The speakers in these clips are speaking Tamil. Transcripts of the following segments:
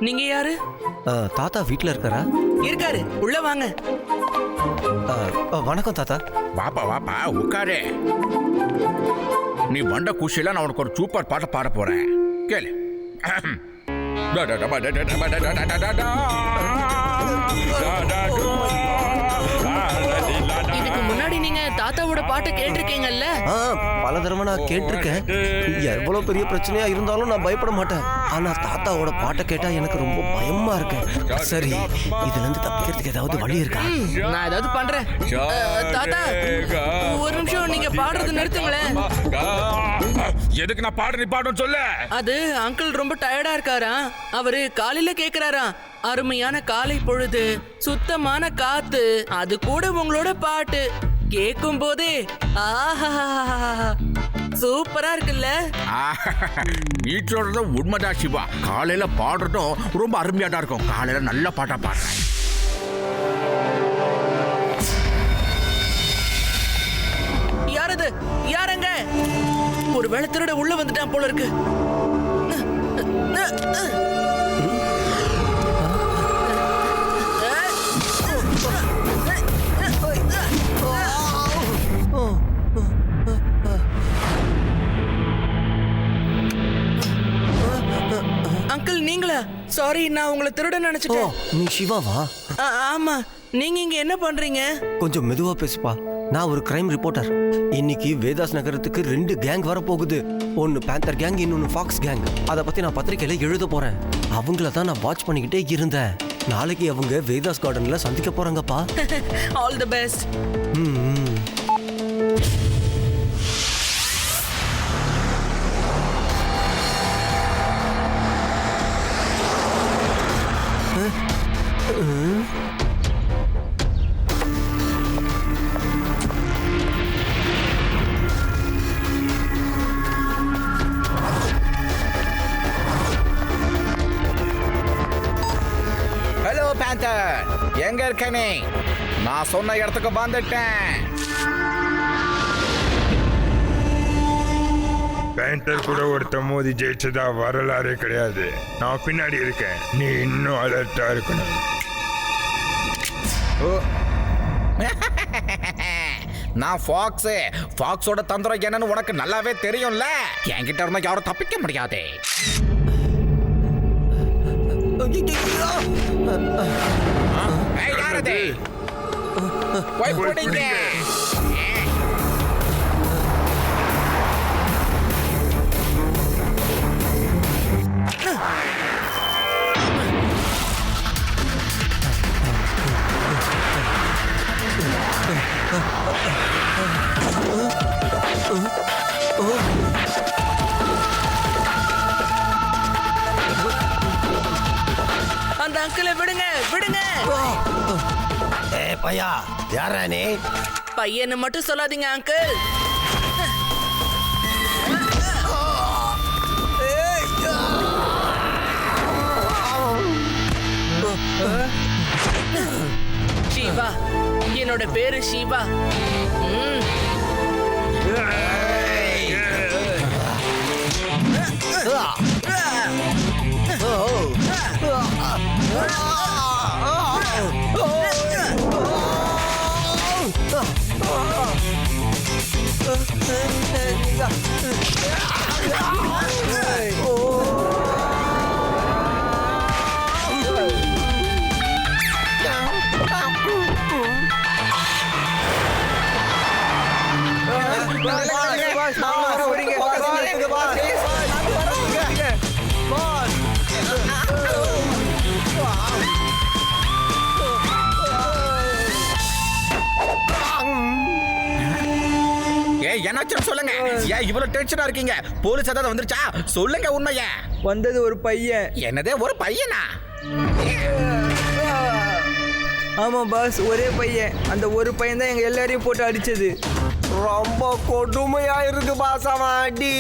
நீங்க யாரு? தாத்தா வீட்ல இருக்காரா? இருக்காரு, உள்ள வாங்க. வணக்கம் தாத்தா. வாப்பா வாப்பா உட்காரு. நீ வண்ட குஷில நான் உனக்கு ஒரு சூப்பர் பாட்டை பாட போறேன், கேளு. இதுக்கு முன்னாடி நீங்க தாத்தாவோட பாட்டு கேட்டிருக்கீங்கல்ல? பல தடவை நான் கேட்டிருக்கேன். எவ்வளவு பெரிய பிரச்சனையா இருந்தாலும் நான் பயப்பட மாட்டேன். ஆனா தாத்தாவோட பாட்டை கேட்டா எனக்கு ரொம்ப பயமா இருக்கு. சரி, இதுல இருந்து தப்பிக்கிறதுக்கு ஏதாவது வழி இருக்கா? நான் ஏதாவது பண்றேன். தாத்தா ஒரு நிமிஷம், நீங்க பாடுறது நிறுத்துங்களேன். எதுக்கு நான் பாடு, நீ பாடுன்னு சொல்லு. அது அங்கிள் ரொம்ப டயர்டா இருக்காரா, அவரு காலையில கேக்குறாரா. அருமையான காலை பொழுது, சுத்தமான காத்து, அது கூட உங்களோட பாட்டு கேட்கும் போதே ஆஹா சூப்பரா இருக்குல்ல. நீ சொல்றது உண்மைதான் சிவா. காலையில பாடுறதும் ரொம்ப அருமையா தான் இருக்கும். காலையில நல்ல பாட்டா பாடுறேன். யாரது? யாரங்க? ஒருவேளை திருட உள்ள வந்துட்டான் போல இருக்கு. அங்கிள் நீங்களா? சாரி, நான் உங்களை திருட நினைச்சிட்டேன். நீ சிவாவா? ஆமா. நீங்க இங்க என்ன பண்றீங்க? கொஞ்சம் மெதுவா பேசுப்பா. நான் ஒரு கிரைம் ரிப்போர்ட்டர். இன்னைக்கு வேதாஸ் நகரத்துக்கு 2 கேங் வர போகுது. ஒன்னு பேந்தர் கேங், இன்னொன்னு ஃபாக்ஸ் கேங். அத பத்தி நான் பத்திரிக்கையில எழுத போறேன். அவங்கள தான் நான் வாட்ச் பண்ணிக்கிட்டே இருந்தேன். நாளைக்கு அவங்க வேதாஸ் கார்டன்ல சந்திக்க போறாங்கப்பா. All the best. Hello Panther, எங்க இருக்க நீ? நான் சொன்ன இடத்துக்கு வந்துட்டேன். பேண்டர் கூட ஒருத்த மோதி ஜெயிச்சதா வரலாறே கிடையாது. நான் பின்னாடி இருக்கேன். நீ இன்னும் அலர்ட்டா இருக்கணும். நான் ஃபாக்ஸோட தந்திரம் என்னன்னு உனக்கு நல்லாவே தெரியும்ல. என்கிட்ட இருந்தா யாரும் தப்பிக்க முடியாது. யாரது? போய் போடுங்க. அந்த அங்கிளை விடுங்க, விடுங்க. பையா, யாரா நீ? பையனை மட்டும் சொல்லாதீங்க அங்கிள். ஷிவா, என்னோட பேரு ஷிவா. என்னாச்சும் சொல்லுங்க. ஏன் இவ்வளவு டென்ஷனா இருக்கீங்க? போலீஸ் ஏதாவது வந்துருச்சா? சொல்லுங்க உண்மைய. வந்தது ஒரு பையன். என்னதே ஒரு பையனா? ஆமா பாஸ், ஒரே பையன். அந்த ஒரு பையன் தான் எங்க எல்லாரையும் போட்டு அடிச்சது. ரொம்ப கொடுமையா இருக்கு பாஸ் அவன் அடி.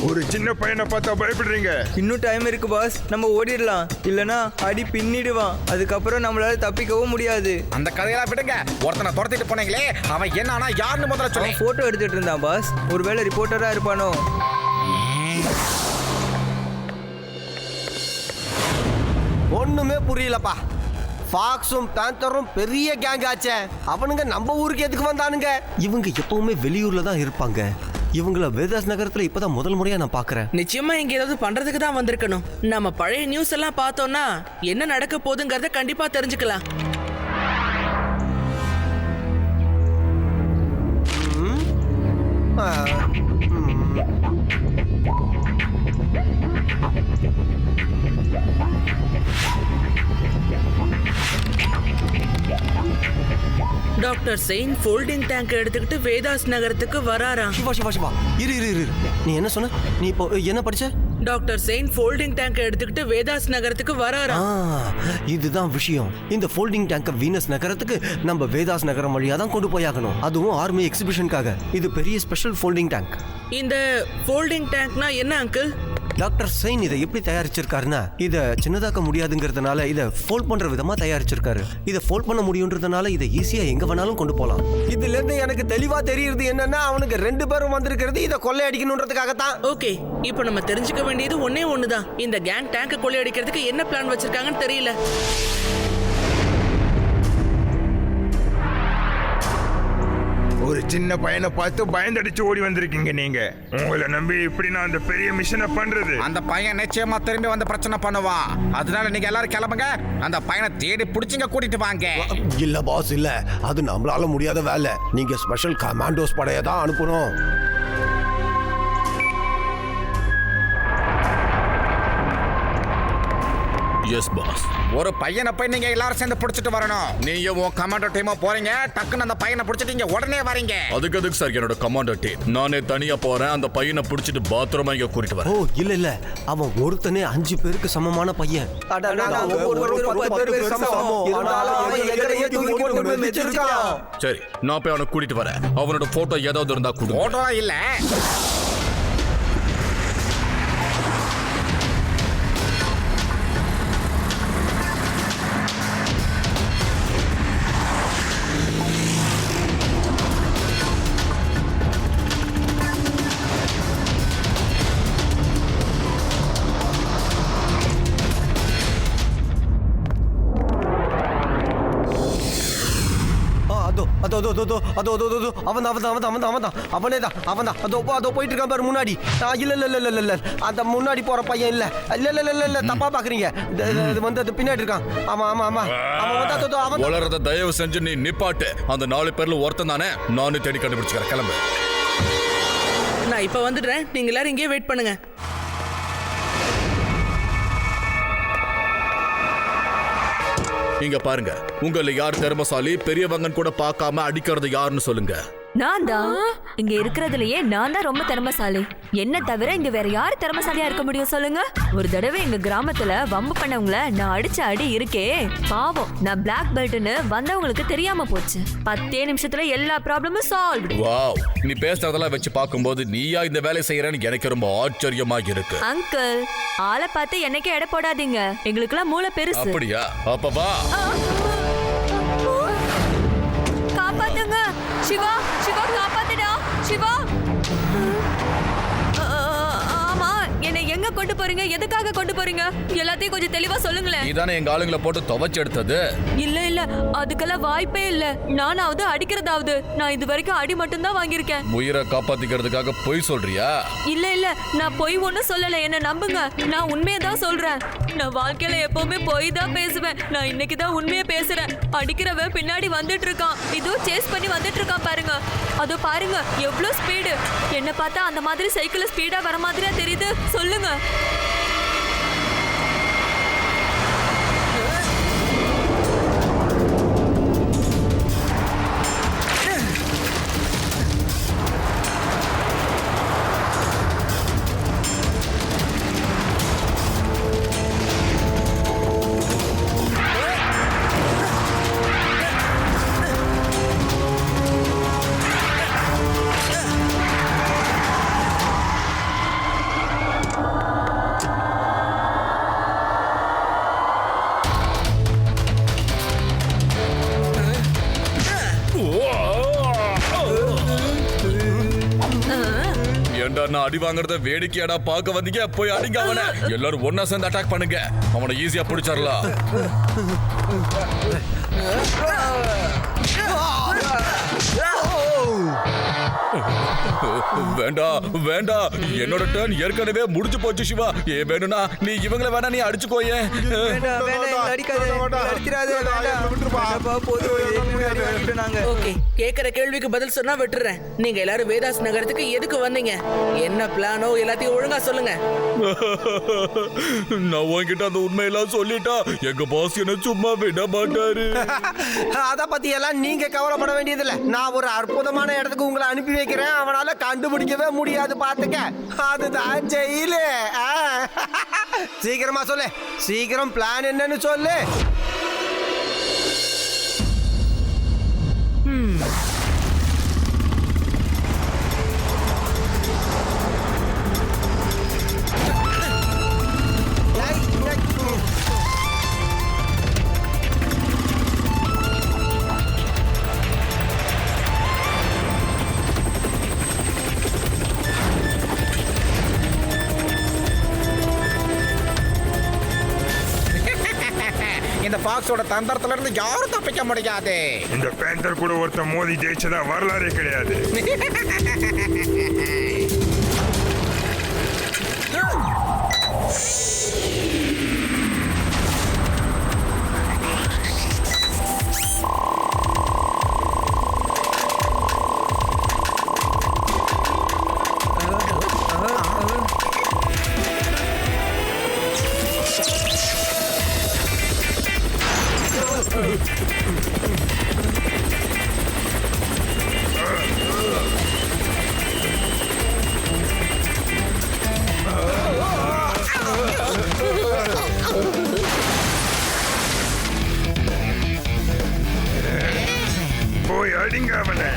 ஒரு சின்ன பையனை பார்த்தா பயப்படுறீங்க? இன்னும் டைம் இருக்கு பாஸ், நம்ம ஓடிடலாம். இல்லனா அடி பின்னிடுவான், அதுக்கப்புறம் நம்மளால தப்பிக்கவும் முடியாது. அந்த கதையெல்லாம் விடுங்க. ஒருத்தனை துரத்திட்டு போனீங்களே, அவன் என்னன்னா யாருன்னு முதல்ல சொல்லி. அவன் போட்டோ எடுத்துட்டு இருந்தான் பாஸ், ஒருவேளை ரிப்போர்ட்டரா இருப்பானோ. ஒண்ணுமே புரியலப்பா. ஃபாக்ஸும் பேந்தரும் பெரிய கேங் ஆச்சே, அவனுங்க நம்ம ஊருக்கு எதுக்கு வந்தானுங்க? இவங்க எப்பவுமே வெளியூர்ல தான் இருப்பாங்க. இவங்கள வேதாஸ் நகரத்துல இப்பதான் முதல் முறையா நான் பாக்குறேன். நிச்சயமா இங்க ஏதாவது பண்றதுக்கு தான் வந்திருக்கணும். நம்ம பழைய நியூஸ் எல்லாம் பார்த்தோம்னா என்ன நடக்க போகுதுங்கிறத கண்டிப்பா தெரிஞ்சுக்கலாம். டாக்டர் செயின் ஃபோல்டிங் டேங்க் எடுத்துக்கிட்டு வேதாஸ் நகரத்துக்கு வராராம். சிவா சிவா சிவா, இரு இரு இரு. நீ என்ன சொன்ன? நீ இப்போ என்ன படிச்ச? டாக்டர் செயின் ஃபோல்டிங் டேங்க் எடுத்துக்கிட்டு வேதாஸ் நகரத்துக்கு வராராம். இதுதான் விஷயம். இந்த ஃபோல்டிங் டேங்க வீனஸ் நகரத்துக்கு நம்ம வேதாஸ் நகரம் வழியா தான் கொண்டு போயாகணும். அதுவும் ஆர்மி எக்ஸிபிஷனுக்காக. இது பெரிய ஸ்பெஷல் ஃபோல்டிங் டேங்க். இந்த ஃபோல்டிங் டேங்க்னா என்ன அங்கிள்? டாக்டர் செயின் இதை எப்படி தயாரிச்சிருக்காருன்னா, இதை சின்னதாக்க முடியாதுங்கிறதுனால இதை ஃபோல்ட் பண்ற விதமா தயாரிச்சிருக்காரு. இதை ஃபோல்ட் பண்ண முடியுன்றதுனால இதை ஈஸியா எங்க வேணாலும் கொண்டு போகலாம். இதுல இருந்து எனக்கு தெளிவா தெரியுது என்னன்னா, அவனுக்கு 2 பேரும் வந்திருக்கிறது இதை கொள்ளையடிக்கணுன்றதுக்காக தான். ஓகே, இப்போ நம்ம தெரிஞ்சுக்க வேண்டியது ஒண்ணுதான். இந்த கேங் டேங்க கொள்ளையடிக்கிறதுக்கு என்ன பிளான் வச்சிருக்காங்கன்னு தெரியல. ஒரு சின்ன பையனை பார்த்து பயந்தடிச்சு ஓடி வந்திருக்கீங்க நீங்க. உங்களை நம்பி இப்படி நான் அந்த பெரிய மிஷனை பண்றது? அந்த பையன் நிச்சயமா திரும்பி வந்து பிரச்சனை பண்ணுவான். அதனால நீங்க எல்லாரும் கிளம்புங்க. அந்த பையனை தேடி பிடிச்சிங்க கூட்டிட்டு வாங்க. இல்ல பாஸ், இல்ல, அது நம்மளால முடியாத வேலை. நீங்க ஸ்பெஷல் கமாண்டோஸ் படையை தான் அனுப்பணும். Yes boss. ஒரு பையனை போய் நீங்க எல்லாரும் சேர்ந்து பிடிச்சிட்டு வரணும். நீங்க உன் கமாண்டோ டீமா போறீங்க. டக்குன்னு அந்த பையனை பிடிச்சிட்டு உடனே வரீங்க. அதுக்கு சார் என்னோட கமாண்டோ டீம். நானே தனியா போறேன். அந்த பையனை பிடிச்சிட்டு பாத்ரூமா இங்க கூட்டிட்டு வரேன். ஓ இல்ல இல்ல, அவன் ஒருத்தனே 5 பேருக்கு சமமான பையன். சரி, நான் போய் அவனை கூட்டிட்டு வரேன். அவனோட போட்டோ ஏதாவது இருந்தா கொடுங்க. போட்டோ இல்ல. அதோ போயிட்டு இருக்கான் பாரு முன்னாடி. இல்ல அந்த முன்னாடி போற பையன் இல்ல. இல்ல தப்பா பாக்குறீங்க. இது வந்து அது பின்னாடி இருக்கான். ஆமா அவன் வளரத தயவு செஞ்சு நீ நிப்பாட்டு. அந்த 4 பேர்ல ஒருத்தன் தானே. நானே தேடி கண்டுபிடிச்சுக்கிறேன். கிளம்பு. நான் இப்ப வந்துடுறேன். நீங்க எல்லாரும் இங்கே வெயிட் பண்ணுங்க. இங்க பாருங்க, உங்கள யார் திறமசாலி, பெரியவங்கன்னு கூட பார்க்காம அடிக்கிறது யாருன்னு சொல்லுங்க. நான் தான். இங்க இருக்கிறதுலயே நான் தான் ரொம்ப திறமசாலி. என்ன தவிர இங்க வேற யாரு திறமசாலியா இருக்க முடியும் சொல்லுங்க? ஒரு தடவை எங்க கிராமத்துல வம்பு பண்ணவங்கள நான் அடிச்ச அடி இருக்கே, பாவம். நான் பிளாக் பெல்ட்னு வந்தவங்களுக்கு தெரியாம போச்சு. 10 நிமிஷத்துல எல்லா ப்ராப்ளமும் சால்வ். வாவ், நீ பேசுறதெல்லாம் வச்சு பார்க்கும்போது நீயா இந்த வேலை செய்யறன்னு எனக்கு ரொம்ப ஆச்சரியமா இருக்கு. அங்கிள், ஆளை பார்த்து என்னைக்கே எடை போடாதீங்க. எங்களுக்குலாம் மூளை பெருசு. அப்படியா? அப்ப வா. காப்பாத்துங்க சிவா, சிவா காப்பாத்துடா சிவா. ஆமா, என்னை எங்க கொண்டு போறீங்க? எதுக்காக கொண்டு போறீங்க? எல்லாத்தையும் கொஞ்சம் தெளிவா சொல்லுங்களேன். நீதானே எங்க ஆளுங்களை போட்டு துவைச்சு எடுத்தது. இல்ல அதுக்கெல்லாம் வாய்ப்பே இல்ல. நானாவது அடிக்கிறதாவது. நான் இது வரைக்கும் அடி மட்டும் தான் வாங்கியிருக்கேன். உயிரை காப்பாத்திக்கிறதுக்காக பொய் சொல்றியா? இல்ல நான் பொய் ஒன்னும் சொல்லல. என்ன நம்புங்க, நான் உண்மையை தான் சொல்றேன். நான் வாழ்க்கையில எப்பவுமே பொய் தான் பேசுவேன். நான் இன்னைக்கு தான் உண்மையை பேசுறேன். அடிக்கிறவன் பின்னாடி வந்துட்டு இருக்கான். இதுவும் சேஸ் பண்ணி வந்துட்டு இருக்கான் பாருங்க. அதோ பாருங்க எவ்வளவு ஸ்பீடு. என்ன பார்த்தா அந்த மாதிரி சைக்கிள் ஸ்பீடா வர மாதிரியா தெரியுது. சொல்லுங்க. ஏண்டா நான் அடி வாங்குறத வேடிக்கையாடா பார்க்க வந்தீங்க? போய் அடிங்க அவனை. எல்லாரும் ஒண்ணா சேர்ந்து அட்டாக் பண்ணுங்க. அவனை ஈஸியா பிடிச்சிடலாம். வேண்டாம் வேண்டாம், என்னோட டர்ன் ஏற்கனவே முடிஞ்சு போச்சு சிவா. வேணும்னா நீ இவங்களை வேணா நீ அடிச்சுக்கோயே. வேண்டாம் வேண்டாம், எங்களை அடிக்காத, எங்களை அடிச்சிடாத, வேண்டாம். வேண்டாப்பா, போதும், ஏற்கனவே அடி வாங்கிட்டோம் நாங்க. ஓகே, கேக்குற கேள்விக்கு பதில் சொன்னா விட்டுறேன். நீங்க எல்லாரும் வேதாஸ் நகரத்துக்கு எதுக்கு வந்தீங்க? என்ன பிளானோ எல்லாத்தையும் ஒழுங்கா சொல்லுங்க. நான் உன்கிட்ட அந்த உண்மையெல்லாம் சொல்லிட்டா எங்க பாஸ் என்ன சும்மா விட மாட்டாரு. அத பத்தி எல்லாம் நீங்க கவலைப்பட வேண்டியதில்லை. நான் ஒரு அற்புதமான இடத்துக்கு உங்களை அனுப்பி வைக்கிறேன். அவனால கண்டுபிடிக்கவே முடியாது, பாத்துக்க. அதுதான் ஜெயிலு. சீக்கிரமா சொல்லு, சீக்கிரம் பிளான் என்னன்னு சொல்லு. இந்த ஃபாக்ஸோட தந்திரத்துல இருந்து யாரும் தப்பிக்க முடியாது. இந்த பேந்தர் கூட ஒருத்தன் மோதி ஜெயிச்சதா வரலாறே கிடையாது. போய் அடிங்க அவனை.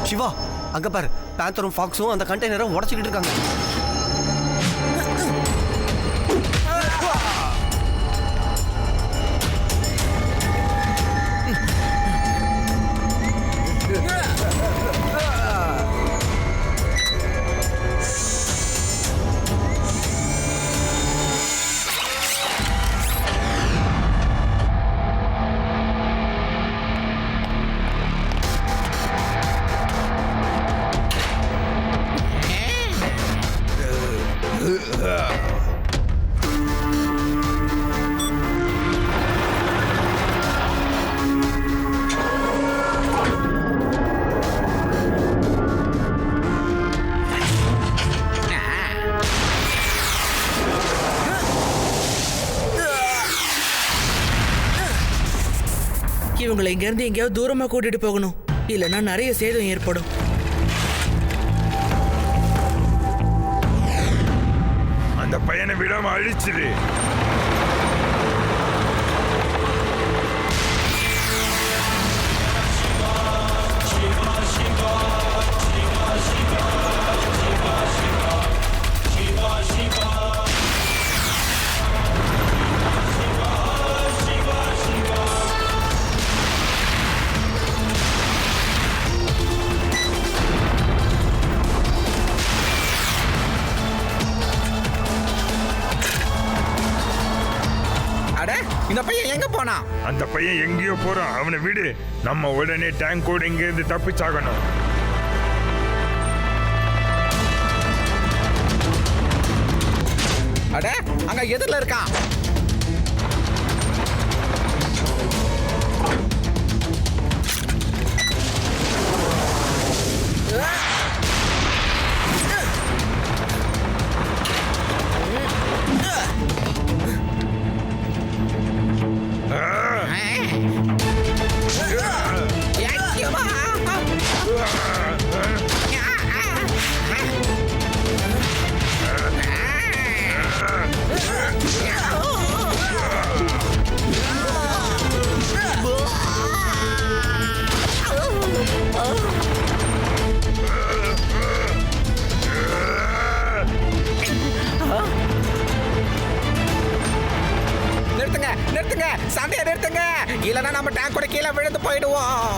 சிவா, அங்க பாரு, பேந்தரும் ஃபாக்ஸும் அந்த கண்டெய்னரை உடைச்சிக்கிட்டு இருக்காங்க. இவங்களை இங்க இருந்து எங்கேயாவது தூரமா கூட்டிட்டு போகணும், இல்லைன்னா நிறைய சேதம் ஏற்படும். அந்த பையனை விடாம அழிச்சிரு. இந்த பையன் எங்க போனா? அந்த பையன் எங்கேயோ போறான், அவனை விடு. நம்ம உடனே டேங்கோட இங்க இருந்து தப்பிச்சாகணும். அட, அங்க எதிரில இருக்கான். நிறுத்துங்க சண்டையை நிறுத்துங்க இல்லைன்னா நம்ம டேங்க் கூட கீழே விழுந்து போயிடுவோம்.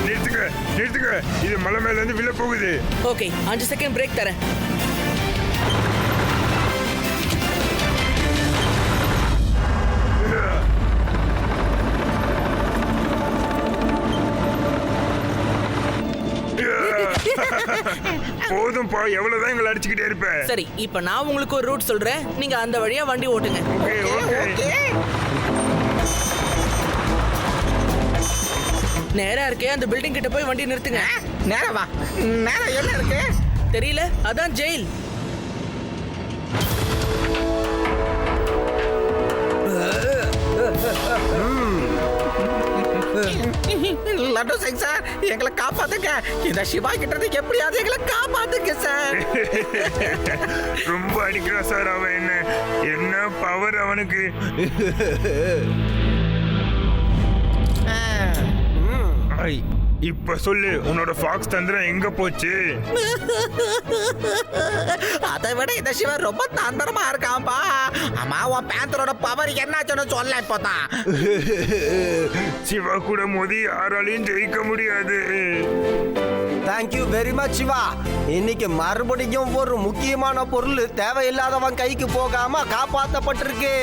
நிறுத்துங்க நிறுத்துங்க, இது மலை மேல இருந்து விழ போகுது. ஓகே 5 செகண்ட் பிரேக் தரேன். போதும்பா, எவ்வளவுதான் எங்களை அடிச்சுக்கிட்டே இருப்பேன். சரி, இப்போ நான் உங்களுக்கு ஒரு ரூட் சொல்றேன், நீங்க அந்த வழியா வண்டி ஓட்டுங்க. ஓகே. நேரா இருக்கே அந்த பில்டிங் கிட்ட போய் வண்டி நிறுத்துங்க. நேரம் வா, நேரம் என்ன இருக்கு தெரியல, அதான் ஜெயில். லட்டு சிங் சார், எங்களை காப்பாத்துங்க. இந்த சிவா கிட்ட இருந்து எப்படியாவது எங்களை காப்பாத்துங்க சார். ரொம்ப அடிக்கிறான் சார் அவன். என்ன பவர் அவனுக்கு. ஐ, இப்ப சொல்லு, உன்னோட ஃபாக்ஸ் தந்திரம் எங்க போச்சு? அதை விட இந்த சிவா ரொம்ப தந்திரமா இருக்கான்பா. ஆமா, உன் பேந்தரோட பவர் என்னாச்சுன்னு சொல்ல இப்போதான். சிவா கூட மோதி யாராலையும் ஜெயிக்க முடியாது. Thank you very much Siva. இன்னைக்கு மறுபடியும் ஒரு முக்கியமான பொருள் தேவையில்லாதவன் கைக்கு போகாம காப்பாற்றப்பட்டிருக்கு.